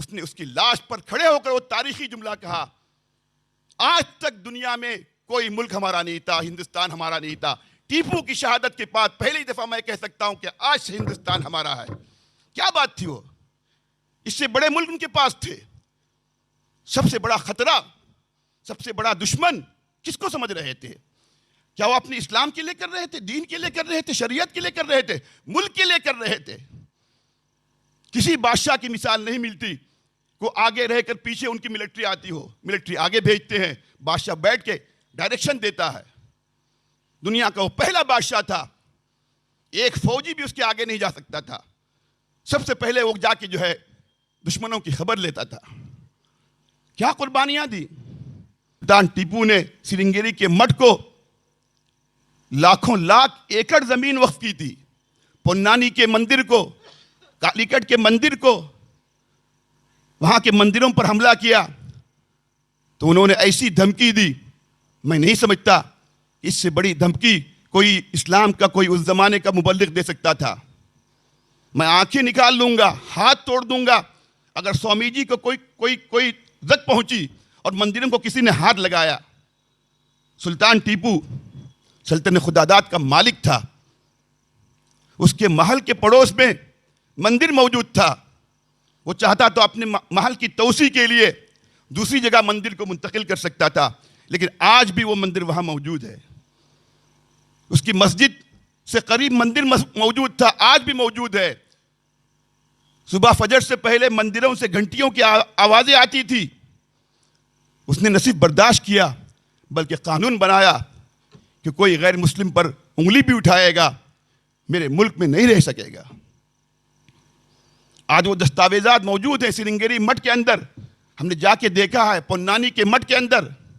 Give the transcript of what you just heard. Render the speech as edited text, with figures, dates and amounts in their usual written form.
اس نے اس کی لاش پر کھڑے ہو کر وہ تاریخی جملہ کہا، آج تک دنیا میں کوئی ملک ہمارا نہیں تھا، ہندوستان ہمارا نہیں تھا، ٹیپو کی شہادت کے بعد پہلی دفعہ میں کہہ سکتا ہوں کہ آج سے ہندوستان ہمارا ہے۔ کیا بات تھی وہ؟ اس سے بڑے ملک ان کے پاس تھے۔ سب سے بڑا خطرہ، سب سے بڑا دشمن کس کو سمجھ رہے تھے؟ کیا وہ اپنے اسلام کے لیے کر رہے تھے، دین کے لیے کر رہے تھے، شریعت کے لیے کر رہے تھے، ملک کے لیے کر رہے تھے؟ کسی بادشاہ کی مثال نہیں ملتی کو آگے رہ کر پیچھے ان کی ملٹری آتی ہو، ملٹری آگے بھیجتے ہیں، بادشاہ بیٹھ کے ڈائریکشن دیتا ہے۔ دنیا کا وہ پہلا بادشاہ تھا، ایک فوجی بھی اس کے آگے نہیں جا سکتا تھا، سب سے پہلے وہ جا کے جو ہے دشمنوں کی خبر لیتا تھا۔ کیا قربانیاں دی سلطان ٹیپو نے! سرنگیری کے مٹھ کو لاکھوں لاکھ ایکڑ زمین وقف کی تھی، پونانی کے مندر کو، کالی کٹ کے مندر کو، وہاں کے مندروں پر حملہ کیا تو انہوں نے ایسی دھمکی دی، میں نہیں سمجھتا اس سے بڑی دھمکی کوئی اسلام کا کوئی اس زمانے کا مبلغ دے سکتا تھا۔ میں آنکھیں نکال لوں گا، ہاتھ توڑ دوں گا اگر سوامی جی کو کوئی زد پہنچی اور مندروں کو کسی نے ہاتھ لگایا۔ سلطان ٹیپو سلطنت خداداد کا مالک تھا، اس کے محل کے پڑوس میں مندر موجود تھا، وہ چاہتا تو اپنے محل کی توسیع کے لیے دوسری جگہ مندر کو منتقل کر سکتا تھا، لیکن آج بھی وہ مندر وہاں موجود ہے۔ اس کی مسجد سے قریب مندر موجود تھا، آج بھی موجود ہے۔ صبح فجر سے پہلے مندروں سے گھنٹیوں کی آوازیں آتی تھی، اس نے نہ صرف برداشت کیا بلکہ قانون بنایا کہ کوئی غیر مسلم پر انگلی بھی اٹھائے گا میرے ملک میں نہیں رہ سکے گا۔ آج وہ دستاویزات موجود ہیں سرنگیری مٹھ کے اندر، ہم نے جا کے دیکھا ہے، پونانی کے مٹھ کے اندر